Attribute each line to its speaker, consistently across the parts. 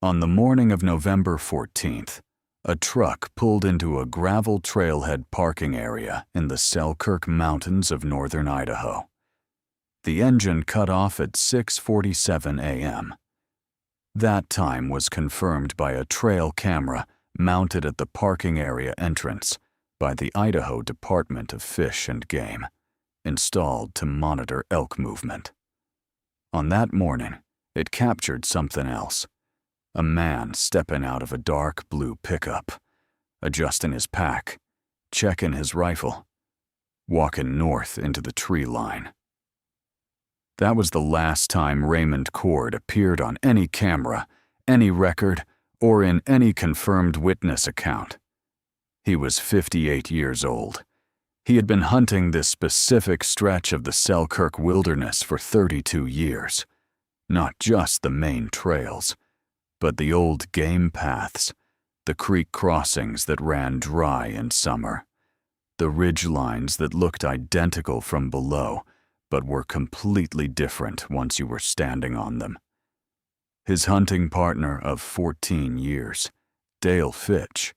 Speaker 1: On the morning of November 14th, a truck pulled into a gravel trailhead parking area in the Selkirk Mountains of northern Idaho. The engine cut off at 6:47 a.m. That time was confirmed by a trail camera mounted at the parking area entrance by the Idaho Department of Fish and Game, installed to monitor elk movement. On that morning, it captured something else. A man stepping out of a dark blue pickup, adjusting his pack, checking his rifle, walking north into the tree line. That was the last time Raymond Cord appeared on any camera, any record, or in any confirmed witness account. He was 58 years old. He had been hunting this specific stretch of the Selkirk wilderness for 32 years. Not just the main trails, but the old game paths, the creek crossings that ran dry in summer, the ridge lines that looked identical from below, but were completely different once you were standing on them. His hunting partner of 14 years, Dale Fitch,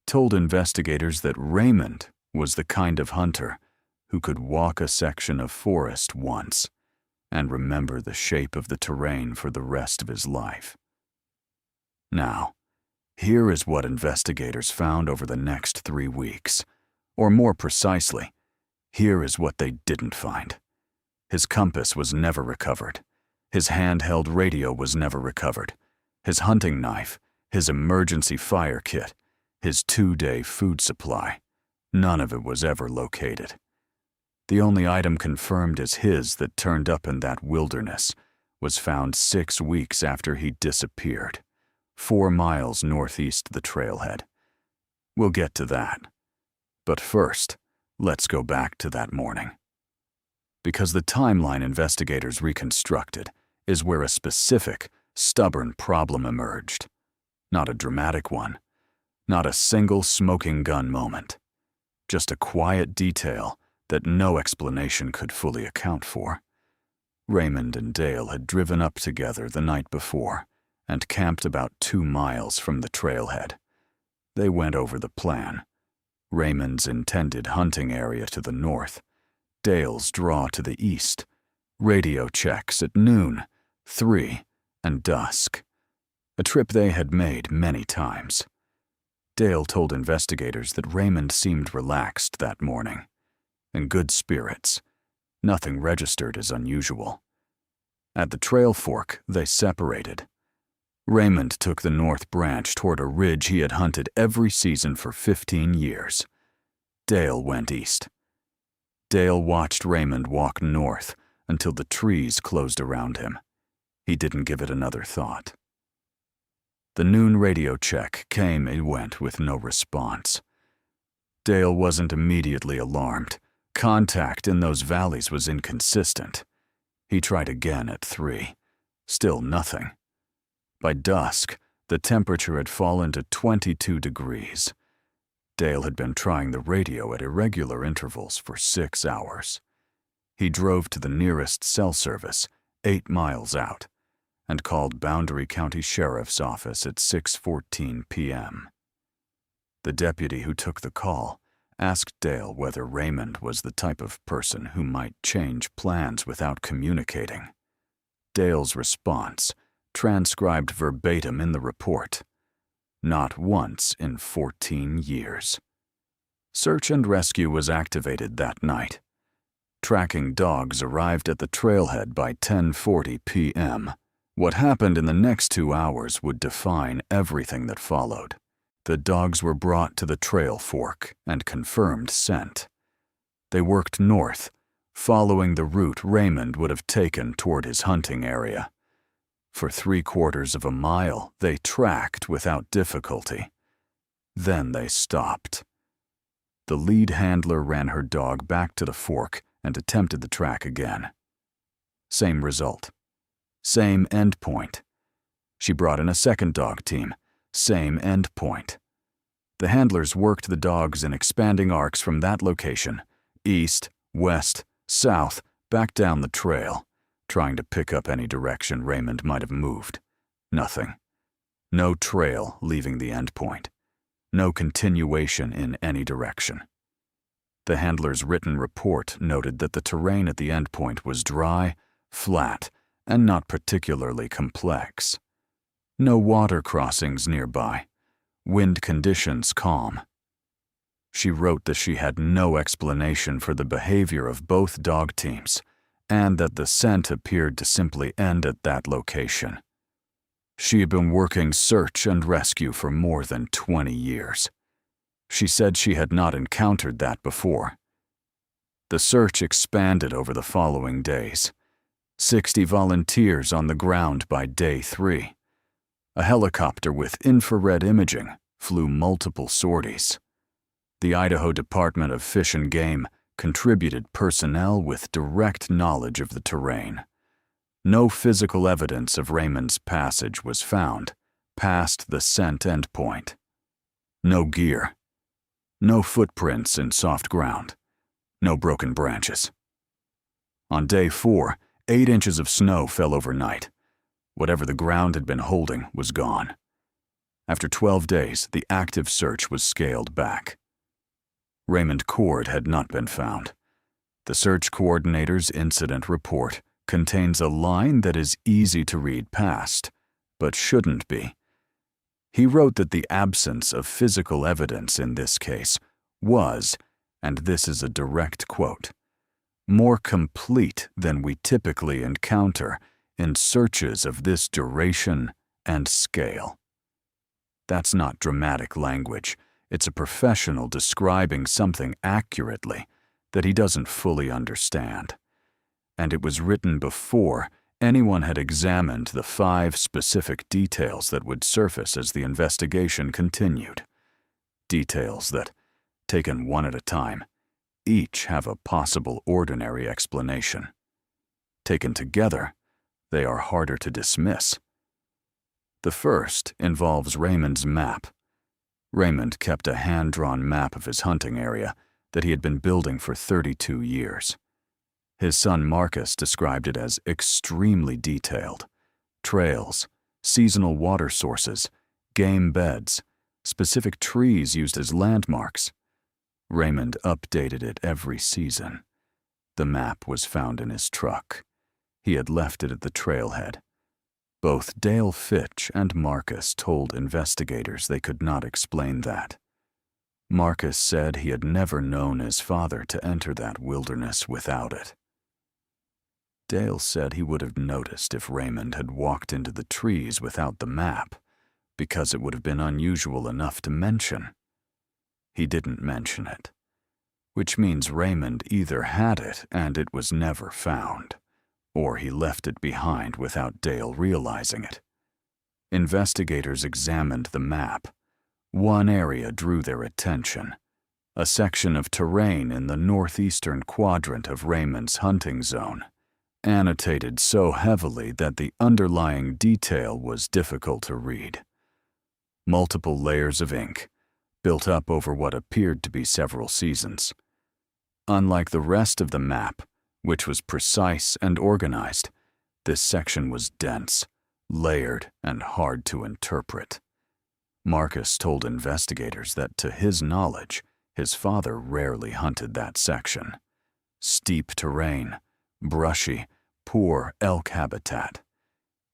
Speaker 1: told investigators that Raymond was the kind of hunter who could walk a section of forest once and remember the shape of the terrain for the rest of his life. Now, here is what investigators found over the next 3 weeks. Or more precisely, here is what they didn't find. His compass was never recovered. His handheld radio was never recovered. His hunting knife, his emergency fire kit, his 2-day food supply, none of it was ever located. The only item confirmed as his that turned up in that wilderness was found 6 weeks after he disappeared, 4 miles northeast of the trailhead. We'll get to that. But first, let's go back to that morning. Because the timeline investigators reconstructed is where a specific, stubborn problem emerged. Not a dramatic one. Not a single smoking gun moment. Just a quiet detail that no explanation could fully account for. Raymond and Dale had driven up together the night before and camped about 2 miles from the trailhead. They went over the plan. Raymond's intended hunting area to the north, Dale's draw to the east, radio checks at noon, 3, and dusk. A trip they had made many times. Dale told investigators that Raymond seemed relaxed that morning, in good spirits. Nothing registered as unusual. At the trail fork, they separated. Raymond took the north branch toward a ridge he had hunted every season for 15 years. Dale went east. Dale watched Raymond walk north until the trees closed around him. He didn't give it another thought. The noon radio check came and went with no response. Dale wasn't immediately alarmed. Contact in those valleys was inconsistent. He tried again at 3. Still nothing. By dusk, the temperature had fallen to 22 degrees. Dale had been trying the radio at irregular intervals for 6 hours. He drove to the nearest cell service, 8 miles out, and called Boundary County Sheriff's Office at 6:14 p.m. The deputy who took the call asked Dale whether Raymond was the type of person who might change plans without communicating. Dale's response, transcribed verbatim in the report: not once in 14 years. Search and rescue was activated that night. Tracking dogs arrived at the trailhead by 10:40 p.m. What happened in the next 2 hours would define everything that followed. The dogs were brought to the trail fork and confirmed scent. They worked north, following the route Raymond would have taken toward his hunting area. For 3/4 of a mile, they tracked without difficulty. Then they stopped. The lead handler ran her dog back to the fork and attempted the track again. Same result. Same end point. She brought in a second dog team. Same end point. The handlers worked the dogs in expanding arcs from that location, east, west, south, back down the trail, trying to pick up any direction Raymond might have moved. Nothing. No trail leaving the endpoint. No continuation in any direction. The handler's written report noted that the terrain at the endpoint was dry, flat, and not particularly complex. No water crossings nearby. Wind conditions calm. She wrote that she had no explanation for the behavior of both dog teams, and that the scent appeared to simply end at that location. She had been working search and rescue for more than 20 years. She said she had not encountered that before. The search expanded over the following days. 60 volunteers on the ground by day 3. A helicopter with infrared imaging flew multiple sorties. The Idaho Department of Fish and Game contributed personnel with direct knowledge of the terrain. No physical evidence of Raymond's passage was found past the scent endpoint. No gear. No footprints in soft ground. No broken branches. On day 4, 8 inches of snow fell overnight. Whatever the ground had been holding was gone. After 12 days, the active search was scaled back. Raymond Cord had not been found. The search coordinator's incident report contains a line that is easy to read past, but shouldn't be. He wrote that the absence of physical evidence in this case was, and this is a direct quote, more complete than we typically encounter in searches of this duration and scale. That's not dramatic language. It's a professional describing something accurately that he doesn't fully understand. And it was written before anyone had examined the 5 specific details that would surface as the investigation continued. Details that, taken one at a time, each have a possible ordinary explanation. Taken together, they are harder to dismiss. The first involves Raymond's map. Raymond kept a hand-drawn map of his hunting area that he had been building for 32 years. His son Marcus described it as extremely detailed. Trails, seasonal water sources, game beds, specific trees used as landmarks. Raymond updated it every season. The map was found in his truck. He had left it at the trailhead. Both Dale Fitch and Marcus told investigators they could not explain that. Marcus said he had never known his father to enter that wilderness without it. Dale said he would have noticed if Raymond had walked into the trees without the map, because it would have been unusual enough to mention. He didn't mention it, which means Raymond either had it and it was never found, or he left it behind without Dale realizing it. Investigators examined the map. One area drew their attention, a section of terrain in the northeastern quadrant of Raymond's hunting zone, annotated so heavily that the underlying detail was difficult to read. Multiple layers of ink, built up over what appeared to be several seasons. Unlike the rest of the map, which was precise and organized, this section was dense, layered, and hard to interpret. Marcus told investigators that, to his knowledge, his father rarely hunted that section. Steep terrain, brushy, poor elk habitat.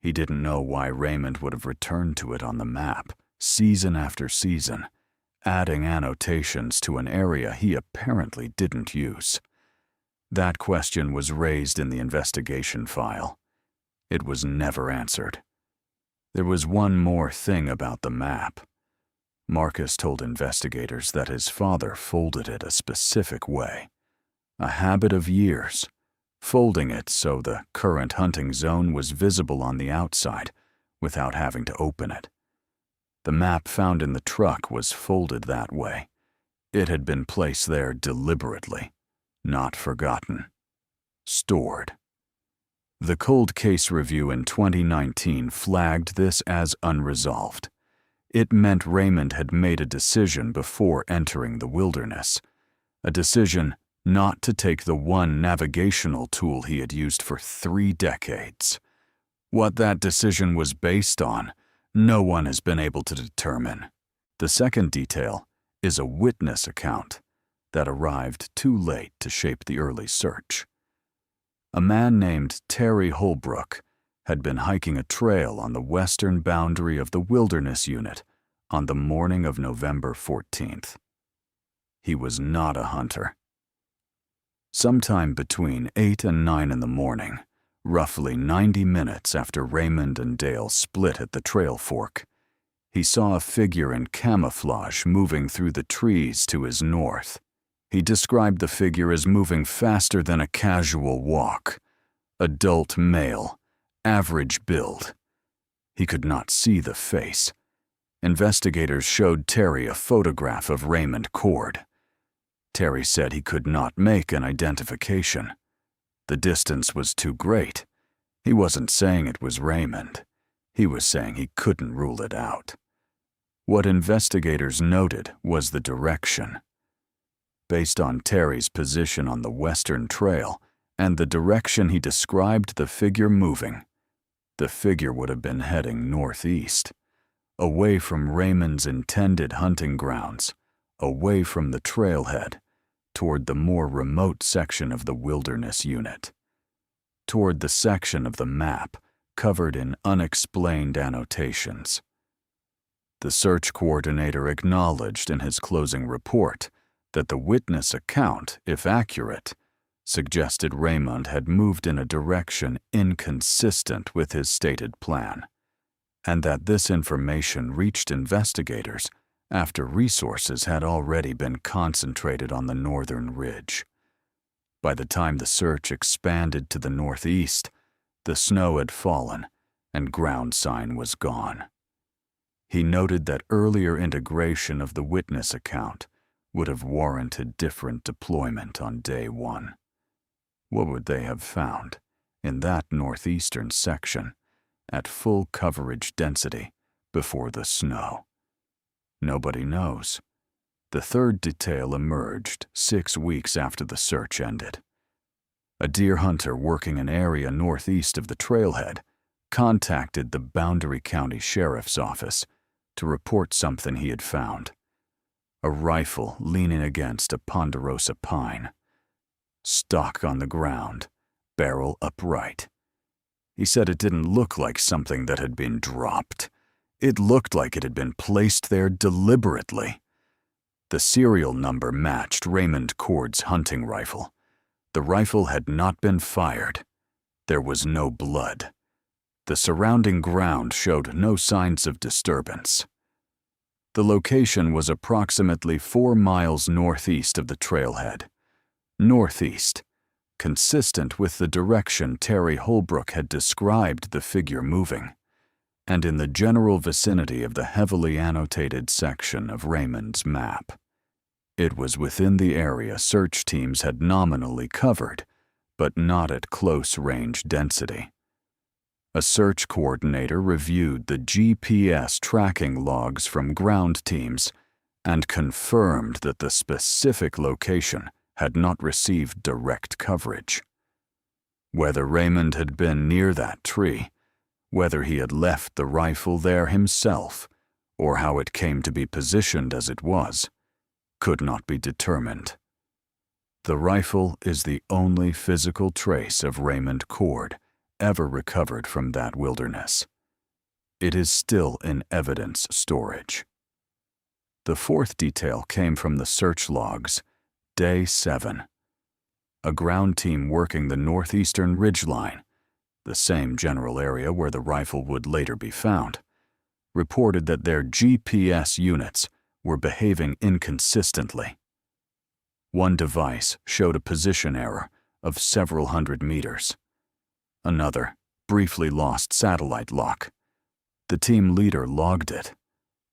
Speaker 1: He didn't know why Raymond would have returned to it on the map, season after season, adding annotations to an area he apparently didn't use. That question was raised in the investigation file. It was never answered. There was one more thing about the map. Marcus told investigators that his father folded it a specific way, a habit of years, folding it so the current hunting zone was visible on the outside without having to open it. The map found in the truck was folded that way. It had been placed there deliberately, not forgotten, stored. The cold case review in 2019 flagged this as unresolved. It meant Raymond had made a decision before entering the wilderness, a decision not to take the one navigational tool he had used for 3 decades. What that decision was based on, no one has been able to determine. The second detail is a witness account that arrived too late to shape the early search. A man named Terry Holbrook had been hiking a trail on the western boundary of the Wilderness Unit on the morning of November 14th. He was not a hunter. Sometime between 8 and 9 in the morning, roughly 90 minutes after Raymond and Dale split at the trail fork, he saw a figure in camouflage moving through the trees to his north. He described the figure as moving faster than a casual walk. Adult male, average build. He could not see the face. Investigators showed Terry a photograph of Raymond Cord. Terry said he could not make an identification. The distance was too great. He wasn't saying it was Raymond. He was saying he couldn't rule it out. What investigators noted was the direction. Based on Terry's position on the western trail and the direction he described the figure moving, the figure would have been heading northeast, away from Raymond's intended hunting grounds, away from the trailhead, toward the more remote section of the Wilderness Unit, toward the section of the map covered in unexplained annotations. The search coordinator acknowledged in his closing report that the witness account, if accurate, suggested Raymond had moved in a direction inconsistent with his stated plan, and that this information reached investigators after resources had already been concentrated on the northern ridge. By the time the search expanded to the northeast, the snow had fallen and ground sign was gone. He noted that earlier integration of the witness account would have warranted different deployment on day one. What would they have found in that northeastern section at full coverage density before the snow? Nobody knows. The third detail emerged 6 weeks after the search ended. A deer hunter working an area northeast of the trailhead contacted the Boundary County Sheriff's Office to report something he had found. A rifle leaning against a ponderosa pine. Stock on the ground, barrel upright. He said it didn't look like something that had been dropped. It looked like it had been placed there deliberately. The serial number matched Raymond Cord's hunting rifle. The rifle had not been fired. There was no blood. The surrounding ground showed no signs of disturbance. The location was approximately 4 miles northeast of the trailhead. Northeast, consistent with the direction Terry Holbrook had described the figure moving, and in the general vicinity of the heavily annotated section of Raymond's map. It was within the area search teams had nominally covered, but not at close range density. A search coordinator reviewed the GPS tracking logs from ground teams and confirmed that the specific location had not received direct coverage. Whether Raymond had been near that tree, whether he had left the rifle there himself, or how it came to be positioned as it was, could not be determined. The rifle is the only physical trace of Raymond Cord ever recovered from that wilderness. It is still in evidence storage. The fourth detail came from the search logs, Day 7. A ground team working the northeastern ridgeline, the same general area where the rifle would later be found, reported that their GPS units were behaving inconsistently. One device showed a position error of several hundred meters. Another briefly lost satellite lock. The team leader logged it.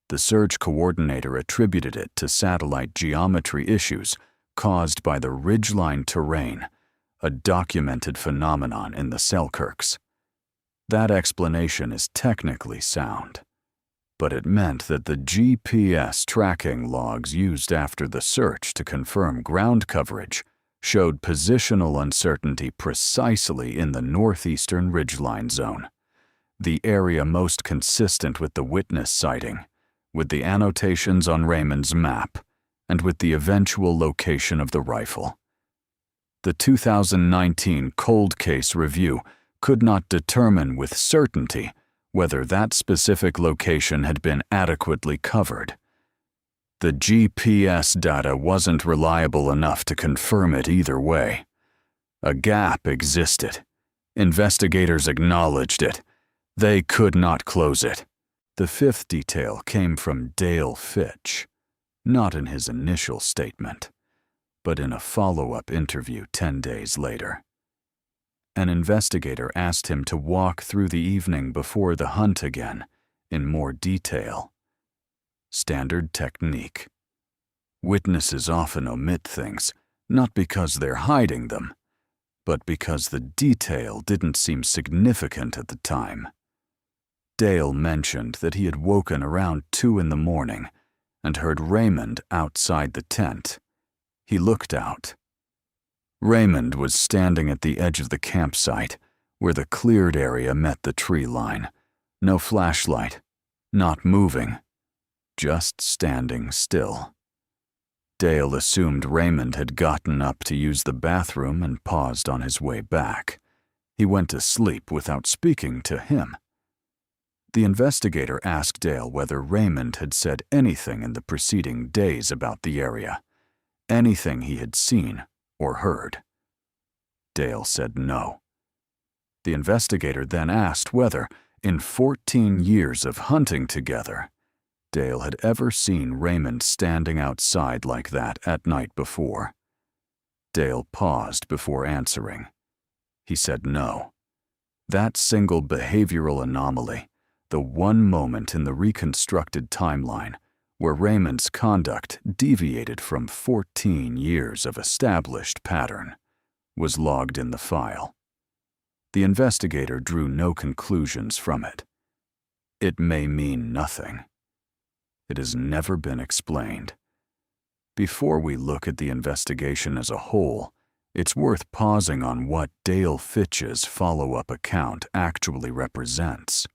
Speaker 1: The search coordinator attributed it to satellite geometry issues caused by the ridgeline terrain, a documented phenomenon in the Selkirks. That explanation is technically sound, but it meant that the GPS tracking logs used after the search to confirm ground coverage showed positional uncertainty precisely in the northeastern ridgeline zone. the area most consistent with the witness sighting, with the annotations on Raymond's map, and with the eventual location of the rifle. The 2019 Cold Case Review could not determine with certainty whether that specific location had been adequately covered. The GPS data wasn't reliable enough to confirm it either way. A gap existed. Investigators acknowledged it. They could not close it. The fifth detail came from Dale Fitch, not in his initial statement, but in a follow-up interview 10 days later. An investigator asked him to walk through the evening before the hunt again, in more detail. Standard technique. Witnesses often omit things, not because they're hiding them, but because the detail didn't seem significant at the time. Dale mentioned that he had woken around 2 in the morning and heard Raymond outside the tent. He looked out. Raymond was standing at the edge of the campsite, where the cleared area met the tree line. No flashlight, not moving, just standing still. Dale assumed Raymond had gotten up to use the bathroom and paused on his way back. He went to sleep without speaking to him. The investigator asked Dale whether Raymond had said anything in the preceding days about the area, anything he had seen or heard. Dale said no. The investigator then asked whether, in 14 years of hunting together, Dale had ever seen Raymond standing outside like that at night before. Dale paused before answering. He said no. That single behavioral anomaly, the one moment in the reconstructed timeline where Raymond's conduct deviated from 14 years of established pattern, was logged in the file. The investigator drew no conclusions from it. It may mean nothing. It has never been explained. Before we look at the investigation as a whole, it's worth pausing on what Dale Fitch's follow-up account actually represents.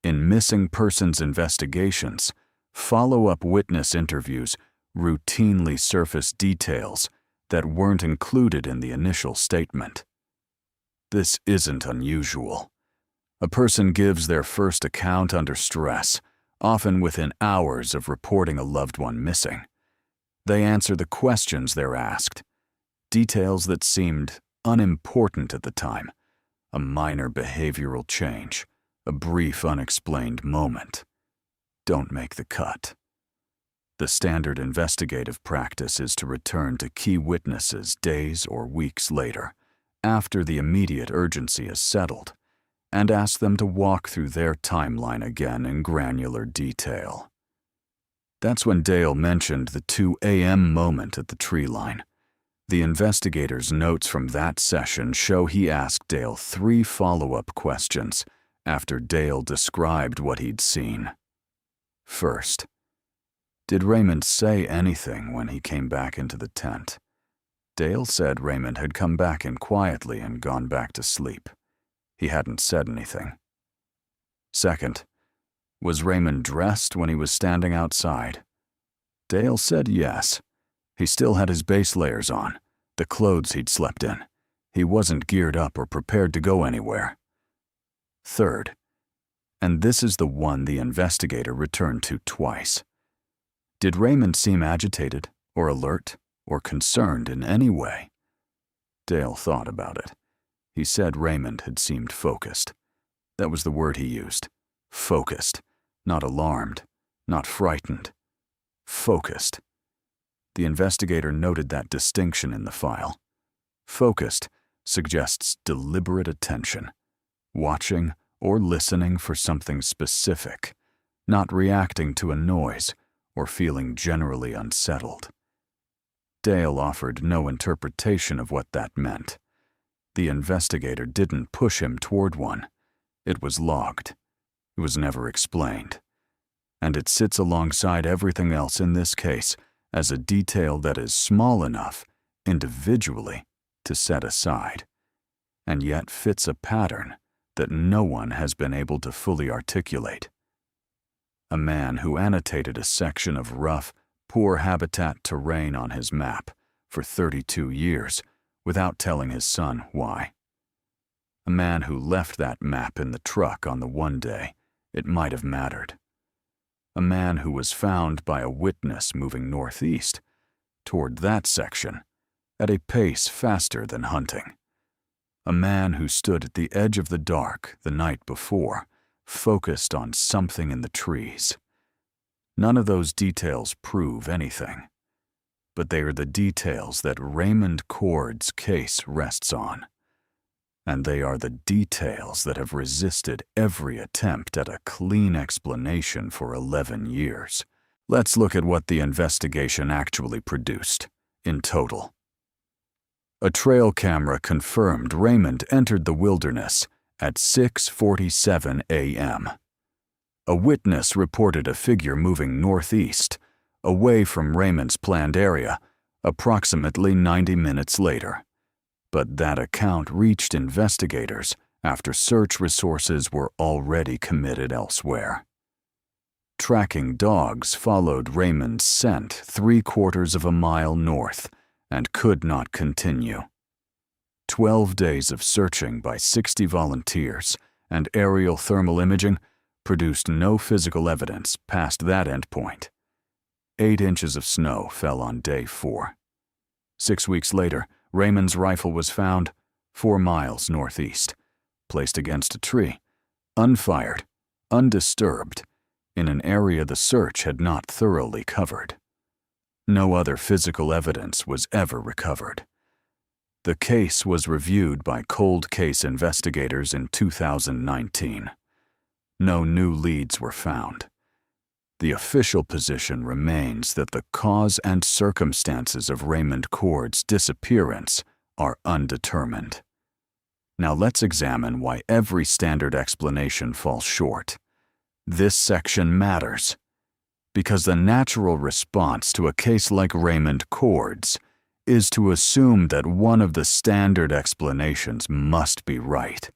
Speaker 1: In missing persons investigations, follow-up witness interviews routinely surface details that weren't included in the initial statement. This isn't unusual. A person gives their first account under stress, often within hours of reporting a loved one missing. They answer the questions they're asked, details that seemed unimportant at the time, a minor behavioral change, a brief unexplained moment. Don't make the cut. The standard investigative practice is to return to key witnesses days or weeks later, after the immediate urgency is settled, and ask them to walk through their timeline again in granular detail. That's when Dale mentioned the 2 a.m. moment at the tree line. The investigator's notes from that session show he asked Dale 3 follow-up questions after Dale described what he'd seen. First, did Raymond say anything when he came back into the tent? Dale said Raymond had come back in quietly and gone back to sleep. He hadn't said anything. Second, was Raymond dressed when he was standing outside? Dale said yes. He still had his base layers on, the clothes he'd slept in. He wasn't geared up or prepared to go anywhere. Third, and this is the one the investigator returned to twice. Did Raymond seem agitated or alert or concerned in any way? Dale thought about it. He said Raymond had seemed focused. That was the word he used. Focused. Not alarmed. Not frightened. Focused. The investigator noted that distinction in the file. Focused suggests deliberate attention, watching or listening for something specific, not reacting to a noise or feeling generally unsettled. Dale offered no interpretation of what that meant. The investigator didn't push him toward one. It was logged. It was never explained. And it sits alongside everything else in this case as a detail that is small enough, individually, to set aside, and yet fits a pattern that no one has been able to fully articulate. A man who annotated a section of rough, poor habitat terrain on his map for 32 years without telling his son why. A man who left that map in the truck on the one day it might have mattered. A man who was found by a witness moving northeast toward that section at a pace faster than hunting. A man who stood at the edge of the dark the night before, focused on something in the trees. None of those details prove anything, but they are the details that Raymond Cord's case rests on. And they are the details that have resisted every attempt at a clean explanation for 11 years. Let's look at what the investigation actually produced, in total. A trail camera confirmed Raymond entered the wilderness at 6:47 a.m. A witness reported a figure moving northeast, away from Raymond's planned area, approximately 90 minutes later. But that account reached investigators after search resources were already committed elsewhere. Tracking dogs followed Raymond's scent 3/4 of a mile north and could not continue. 12 days of searching by 60 volunteers and aerial thermal imaging produced no physical evidence past that endpoint. 8 inches of snow fell on day 4. 6 weeks later, Raymond's rifle was found 4 miles northeast, placed against a tree, unfired, undisturbed, in an area the search had not thoroughly covered. No other physical evidence was ever recovered. The case was reviewed by cold case investigators in 2019. No new leads were found. The official position remains that the cause and circumstances of Raymond Cord's disappearance are undetermined. Now let's examine why every standard explanation falls short. This section matters, because the natural response to a case like Raymond Cord's is to assume that one of the standard explanations must be right,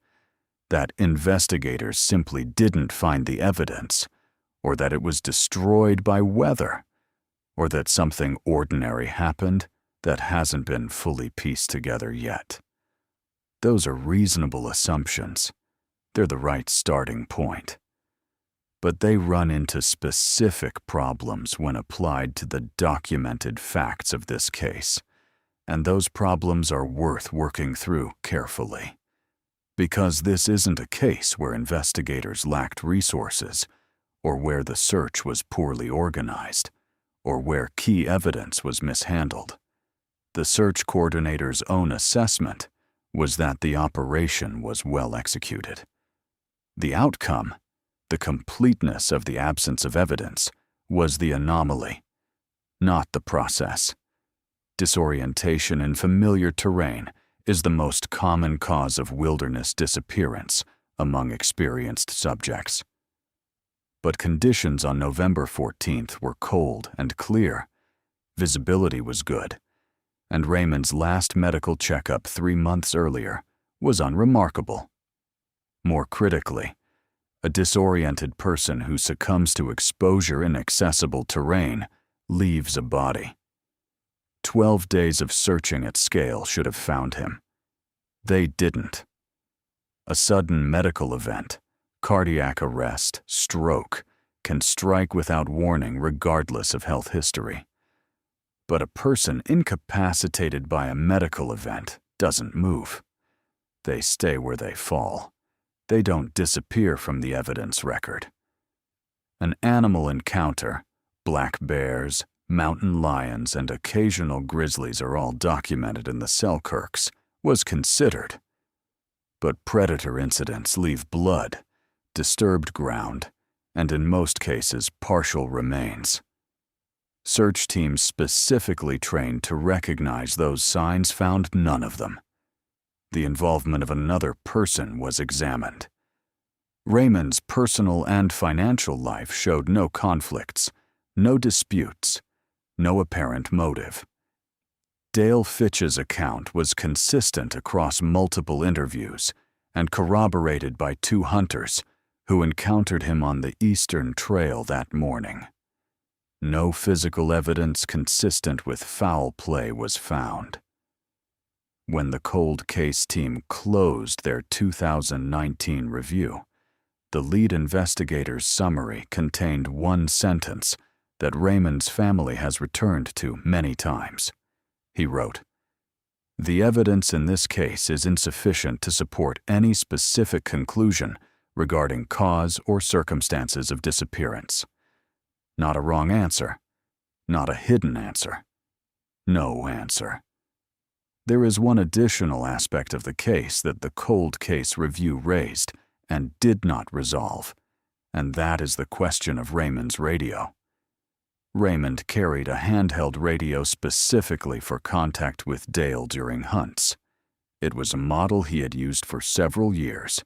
Speaker 1: that investigators simply didn't find the evidence, or that it was destroyed by weather, or that something ordinary happened that hasn't been fully pieced together yet. Those are reasonable assumptions. They're the right starting point. But they run into specific problems when applied to the documented facts of this case, and those problems are worth working through carefully. Because this isn't a case where investigators lacked resources, or where the search was poorly organized, or where key evidence was mishandled. The search coordinator's own assessment was that the operation was well executed. The outcome, the completeness of the absence of evidence, was the anomaly, not the process. Disorientation in familiar terrain is the most common cause of wilderness disappearance among experienced subjects. But conditions on November 14th were cold and clear. Visibility was good, and Raymond's last medical checkup 3 months earlier was unremarkable. More critically, a disoriented person who succumbs to exposure in accessible terrain leaves a body. 12 days of searching at scale should have found him. They didn't. A sudden medical event, cardiac arrest, stroke, can strike without warning regardless of health history. But a person incapacitated by a medical event doesn't move. They stay where they fall. They don't disappear from the evidence record. An animal encounter, black bears, mountain lions, and occasional grizzlies are all documented in the Selkirks, was considered. But predator incidents leave blood, disturbed ground, and in most cases partial remains. Search teams specifically trained to recognize those signs found none of them. The involvement of another person was examined. Raymond's personal and financial life showed no conflicts, no disputes, no apparent motive. Dale Fitch's account was consistent across multiple interviews and corroborated by 2 hunters who encountered him on the Eastern Trail that morning. No physical evidence consistent with foul play was found. When the cold case team closed their 2019 review, the lead investigator's summary contained one sentence that Raymond's family has returned to many times. He wrote, "The evidence in this case is insufficient to support any specific conclusion regarding cause or circumstances of disappearance. Not a wrong answer, not a hidden answer, no answer." There is one additional aspect of the case that the cold case review raised and did not resolve, and that is the question of Raymond's radio. Raymond carried a handheld radio specifically for contact with Dale during hunts. It was a model he had used for several years,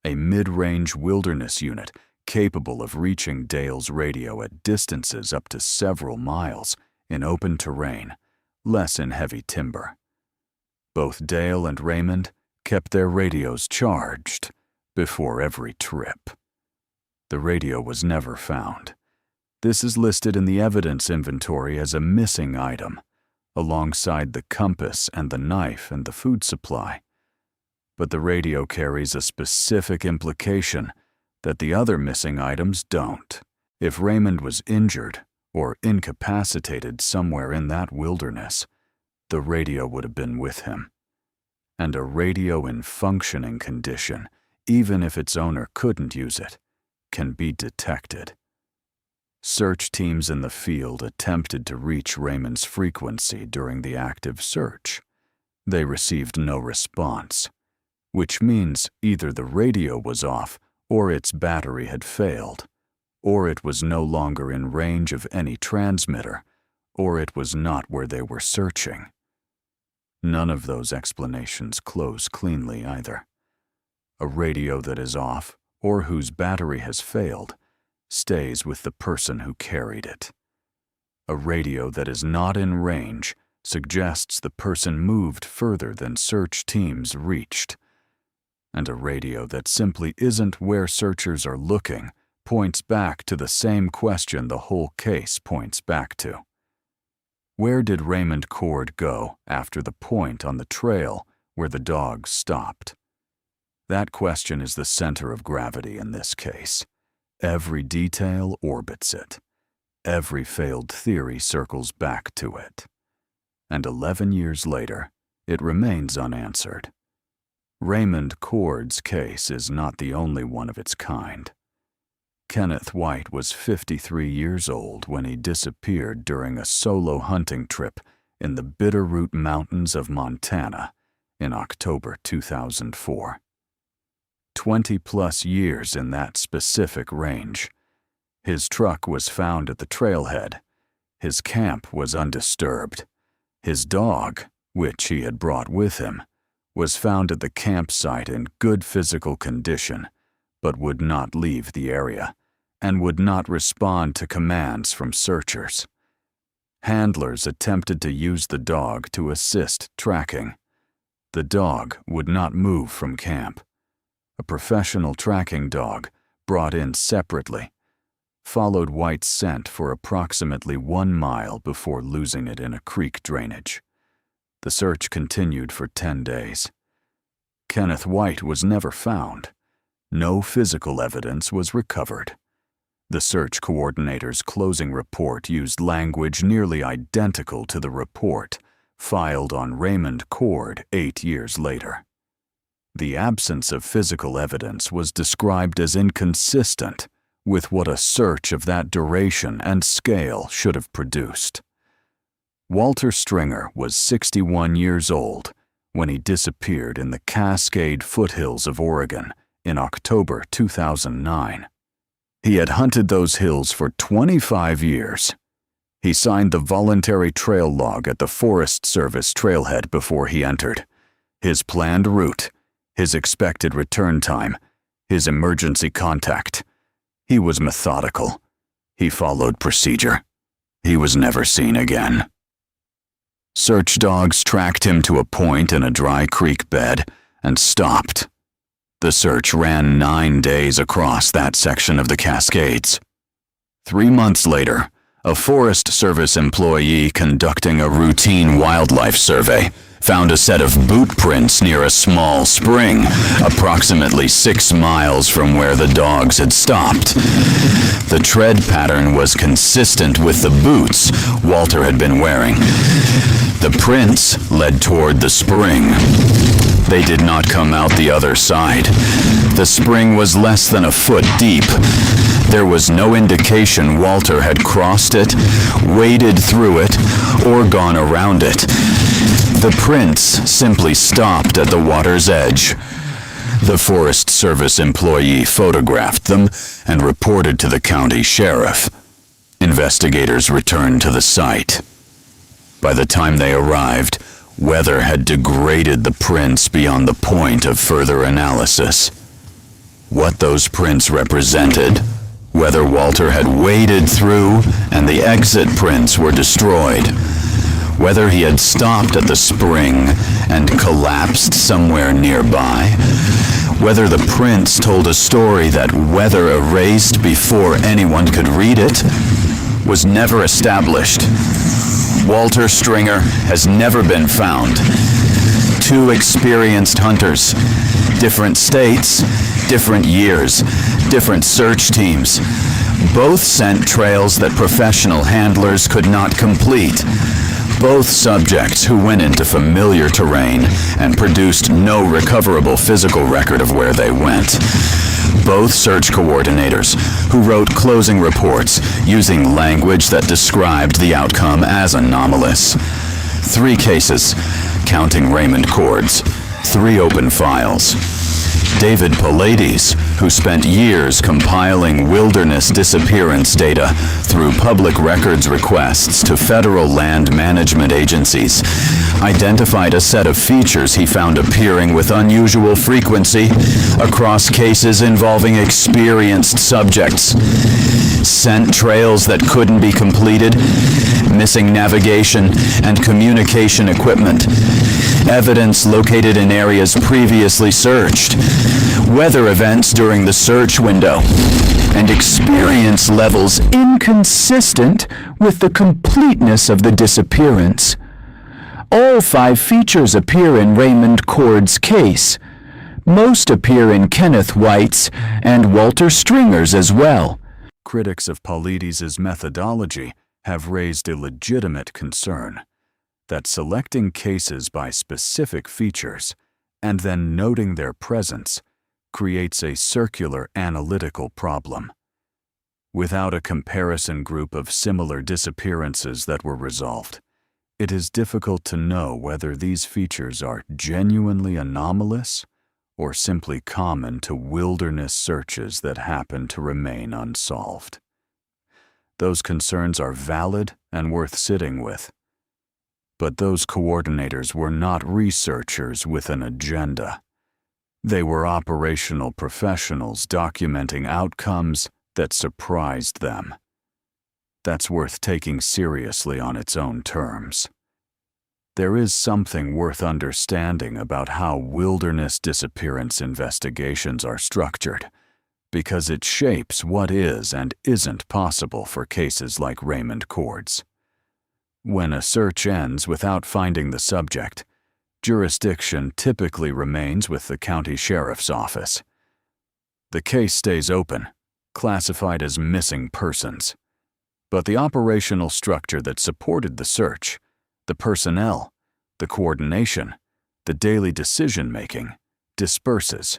Speaker 1: a mid-range wilderness unit capable of reaching Dale's radio at distances up to several miles in open terrain, less in heavy timber. Both Dale and Raymond kept their radios charged before every trip. The radio was never found. This is listed in the evidence inventory as a missing item, alongside the compass and the knife and the food supply. But the radio carries a specific implication that the other missing items don't. If Raymond was injured or incapacitated somewhere in that wilderness, the radio would have been with him. And a radio in functioning condition, even if its owner couldn't use it, can be detected. Search teams in the field attempted to reach Raymond's frequency during the active search. They received no response, which means either the radio was off or its battery had failed, or it was no longer in range of any transmitter, or it was not where they were searching. None of those explanations close cleanly either. A radio that is off, or whose battery has failed, stays with the person who carried it. A radio that is not in range suggests the person moved further than search teams reached. And a radio that simply isn't where searchers are looking points back to the same question the whole case points back to. Where did Raymond Cord go after the point on the trail where the dogs stopped? That question is the center of gravity in this case. Every detail orbits it. Every failed theory circles back to it. And 11 years later, it remains unanswered. Raymond Cord's case is not the only one of its kind. Kenneth White was 53 years old when he disappeared during a solo hunting trip in the Bitterroot Mountains of Montana in October 2004. 20-plus years in that specific range. His truck was found at the trailhead. His camp was undisturbed. His dog, which he had brought with him, was found at the campsite in good physical condition, but would not leave the area, and would not respond to commands from searchers. Handlers attempted to use the dog to assist tracking. The dog would not move from camp. A professional tracking dog, brought in separately, followed White's scent for approximately 1 mile before losing it in a creek drainage. The search continued for 10 days. Kenneth White was never found. No physical evidence was recovered. The search coordinator's closing report used language nearly identical to the report filed on Raymond Cord 8 years later. The absence of physical evidence was described as inconsistent with what a search of that duration and scale should have produced. Walter Stringer was 61 years old when he disappeared in the Cascade foothills of Oregon in October 2009. He had hunted those hills for 25 years. He signed the voluntary trail log at the Forest Service trailhead before he entered. His planned route, his expected return time, his emergency contact. He was methodical. He followed procedure. He was never seen again. Search dogs tracked him to a point in a dry creek bed and stopped. The search ran 9 days across that section of the Cascades. 3 months later, a Forest Service employee conducting a routine wildlife survey found a set of boot prints near a small spring, approximately 6 miles from where the dogs had stopped. The tread pattern was consistent with the boots Walter had been wearing. The prints led toward the spring. They did not come out the other side. The spring was less than a foot deep. There was no indication Walter had crossed it, waded through it, or gone around it. The prints simply stopped at the water's edge. The Forest Service employee photographed them and reported to the county sheriff. Investigators returned to the site. By the time they arrived, weather had degraded the prints beyond the point of further analysis. What those prints represented, whether Walter had waded through and the exit prints were destroyed, whether he had stopped at the spring and collapsed somewhere nearby, whether the prints told a story that weather erased before anyone could read it, was never established. Walter Stringer has never been found. 2 experienced hunters, different states, different years, different search teams. Both sent trails that professional handlers could not complete. Both subjects who went into familiar terrain and produced no recoverable physical record of where they went. Both search coordinators who wrote closing reports using language that described the outcome as anomalous. 3 cases, counting Raymond Cord's, 3 open files. David Pallades, who spent years compiling wilderness disappearance data through public records requests to federal land management agencies, identified a set of features he found appearing with unusual frequency across cases involving experienced subjects. Scent trails that couldn't be completed, missing navigation and communication equipment, evidence located in areas previously searched, weather events during the search window, and experience levels inconsistent with the completeness of the disappearance. All 5 features appear in Raymond Cord's case. Most appear in Kenneth White's and Walter Stringer's as well. Critics of Pallades' methodology have raised a legitimate concern that selecting cases by specific features and then noting their presence creates a circular analytical problem. Without a comparison group of similar disappearances that were resolved, it is difficult to know whether these features are genuinely anomalous or simply common to wilderness searches that happen to remain unsolved. Those concerns are valid and worth sitting with. But those coordinators were not researchers with an agenda. They were operational professionals documenting outcomes that surprised them. That's worth taking seriously on its own terms. There is something worth understanding about how wilderness disappearance investigations are structured, because it shapes what is and isn't possible for cases like Raymond Cord's. When a search ends without finding the subject, jurisdiction typically remains with the county sheriff's office. The case stays open, classified as missing persons. But the operational structure that supported the search, the personnel, the coordination, the daily decision-making, disperses.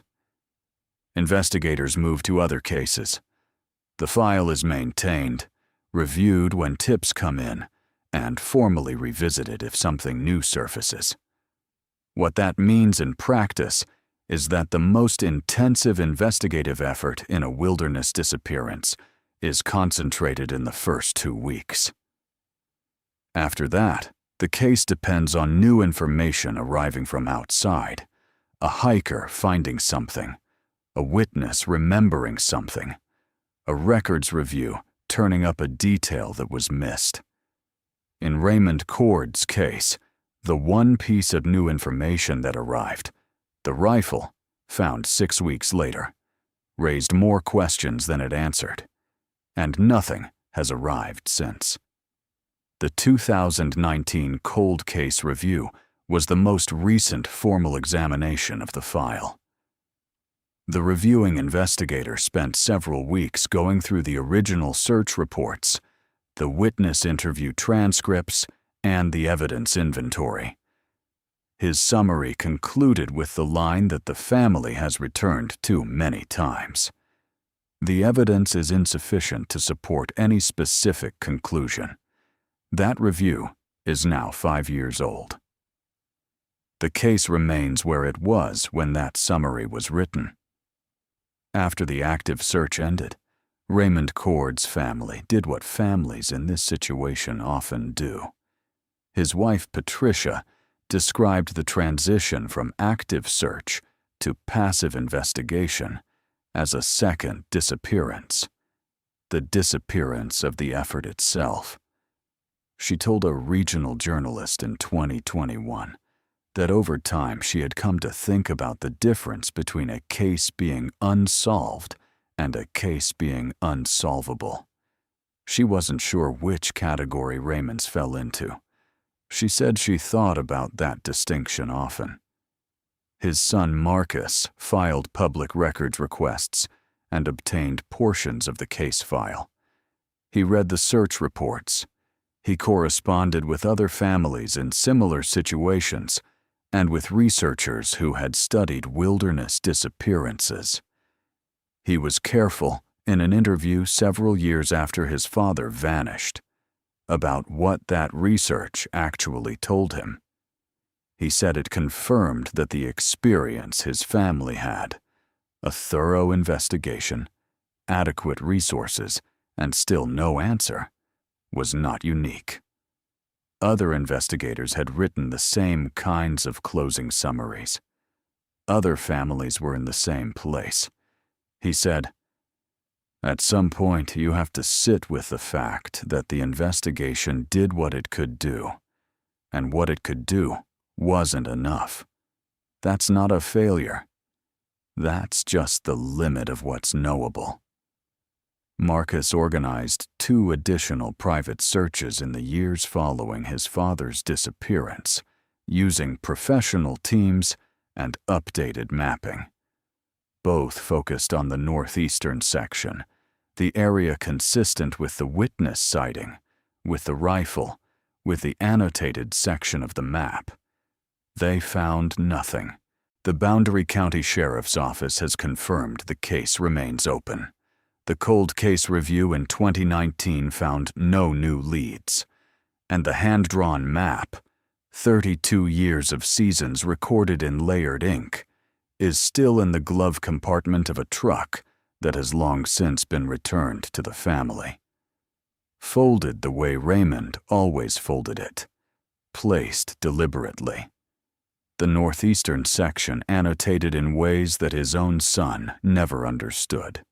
Speaker 1: Investigators move to other cases. The file is maintained, reviewed when tips come in, and formally revisited if something new surfaces. What that means in practice is that the most intensive investigative effort in a wilderness disappearance is concentrated in the first 2 weeks. After that, the case depends on new information arriving from outside, a hiker finding something, a witness remembering something, a records review turning up a detail that was missed. In Raymond Cord's case, the one piece of new information that arrived, the rifle, found 6 weeks later, raised more questions than it answered, and nothing has arrived since. The 2019 Cold Case Review was the most recent formal examination of the file. The reviewing investigator spent several weeks going through the original search reports, the witness interview transcripts, and the evidence inventory. His summary concluded with the line that the family has returned to many times. The evidence is insufficient to support any specific conclusion. That review is now 5 years old. The case remains where it was when that summary was written. After the active search ended, Raymond Cord's family did what families in this situation often do. His wife, Patricia, described the transition from active search to passive investigation as a second disappearance, the disappearance of the effort itself. She told a regional journalist in 2021 that over time she had come to think about the difference between a case being unsolved and a case being unsolvable. She wasn't sure which category Raymond's fell into. She said she thought about that distinction often. His son Marcus filed public records requests and obtained portions of the case file. He read the search reports. He corresponded with other families in similar situations and with researchers who had studied wilderness disappearances. He was careful in an interview several years after his father vanished about what that research actually told him. He said it confirmed that the experience his family had, a thorough investigation, adequate resources, and still no answer, was not unique. Other investigators had written the same kinds of closing summaries. Other families were in the same place. He said, "At some point, you have to sit with the fact that the investigation did what it could do, and what it could do wasn't enough. That's not a failure. That's just the limit of what's knowable." Marcus organized 2 additional private searches in the years following his father's disappearance, using professional teams and updated mapping. Both focused on the northeastern section, the area consistent with the witness sighting, with the rifle, with the annotated section of the map. They found nothing. The Boundary County Sheriff's Office has confirmed the case remains open. The Cold Case Review in 2019 found no new leads, and the hand-drawn map, 32 years of seasons recorded in layered ink, is still in the glove compartment of a truck that has long since been returned to the family. Folded the way Raymond always folded it, placed deliberately. The northeastern section annotated in ways that his own son never understood.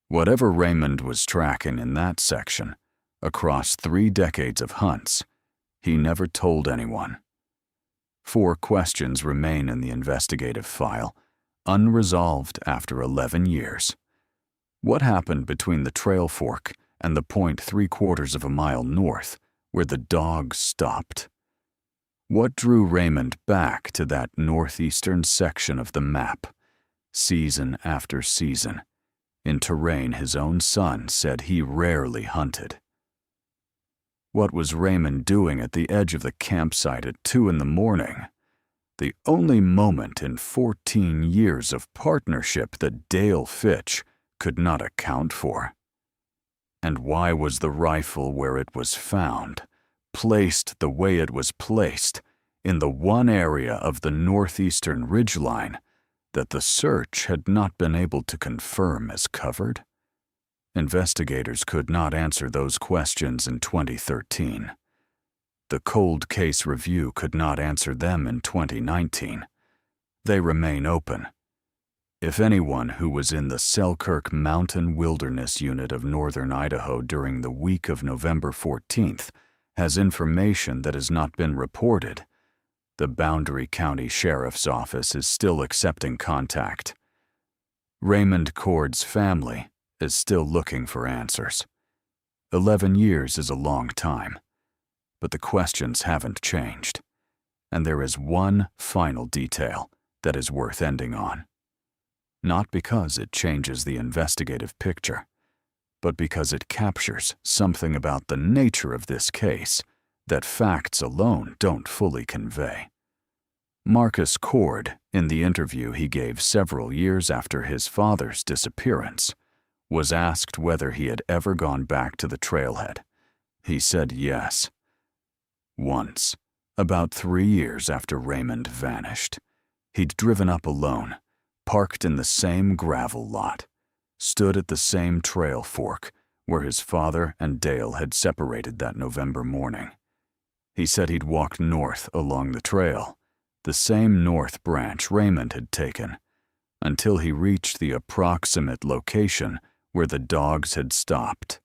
Speaker 1: Whatever Raymond was tracking in that section, across 3 decades of hunts, he never told anyone. 4 questions remain in the investigative file, unresolved after 11 years. What happened between the trail fork and the point 3/4 of a mile north, where the dog stopped? What drew Raymond back to that northeastern section of the map, season after season, in terrain his own son said he rarely hunted? What was Raymond doing at the edge of the campsite at 2 in the morning? The only moment in 14 years of partnership that Dale Fitch could not account for. And why was the rifle where it was found, placed the way it was placed, in the one area of the northeastern ridgeline that the search had not been able to confirm as covered? Investigators could not answer those questions in 2013. The Cold Case Review could not answer them in 2019. They remain open. If anyone who was in the Selkirk Mountain Wilderness Unit of northern Idaho during the week of November 14th has information that has not been reported, The Boundary County Sheriff's Office is still accepting contact. Raymond Cord's family is still looking for answers. 11 years is a long time, but the questions haven't changed, and there is one final detail that is worth ending on. Not because it changes the investigative picture, but because it captures something about the nature of this case that facts alone don't fully convey. Marcus Cord, in the interview he gave several years after his father's disappearance, was asked whether he had ever gone back to the trailhead. He said yes. Once, about 3 years after Raymond vanished, he'd driven up alone, parked in the same gravel lot, stood at the same trail fork where his father and Dale had separated that November morning. He said he'd walked north along the trail, the same north branch Raymond had taken, until he reached the approximate location where the dogs had stopped.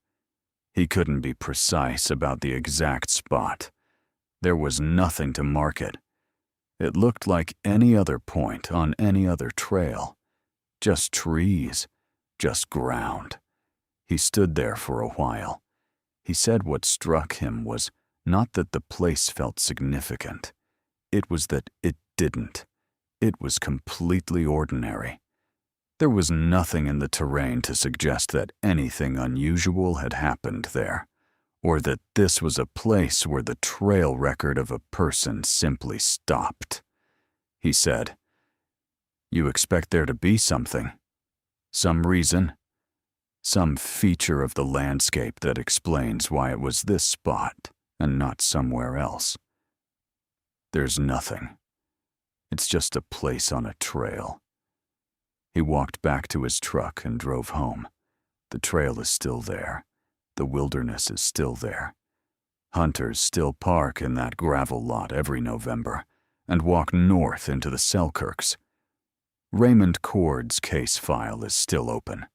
Speaker 1: He couldn't be precise about the exact spot. There was nothing to mark it. It looked like any other point on any other trail. Just trees, just ground. He stood there for a while. He said what struck him was not that the place felt significant. It was that it didn't. It was completely ordinary. There was nothing in the terrain to suggest that anything unusual had happened there, or that this was a place where the trail record of a person simply stopped. He said, "You expect there to be something, some reason, some feature of the landscape that explains why it was this spot and not somewhere else. There's nothing. It's just a place on a trail." He walked back to his truck and drove home. The trail is still there. The wilderness is still there. Hunters still park in that gravel lot every November and walk north into the Selkirks. Raymond Cord's case file is still open,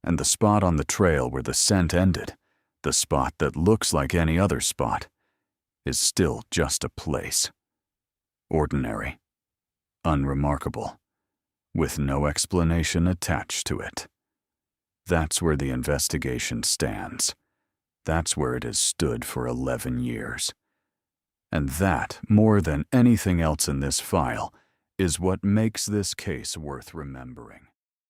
Speaker 1: and the spot on the trail where the scent ended, the spot that looks like any other spot, is still just a place. Ordinary, unremarkable, with no explanation attached to it. That's where the investigation stands. That's where it has stood for 11 years. And that, more than anything else in this file, is what makes this case worth remembering.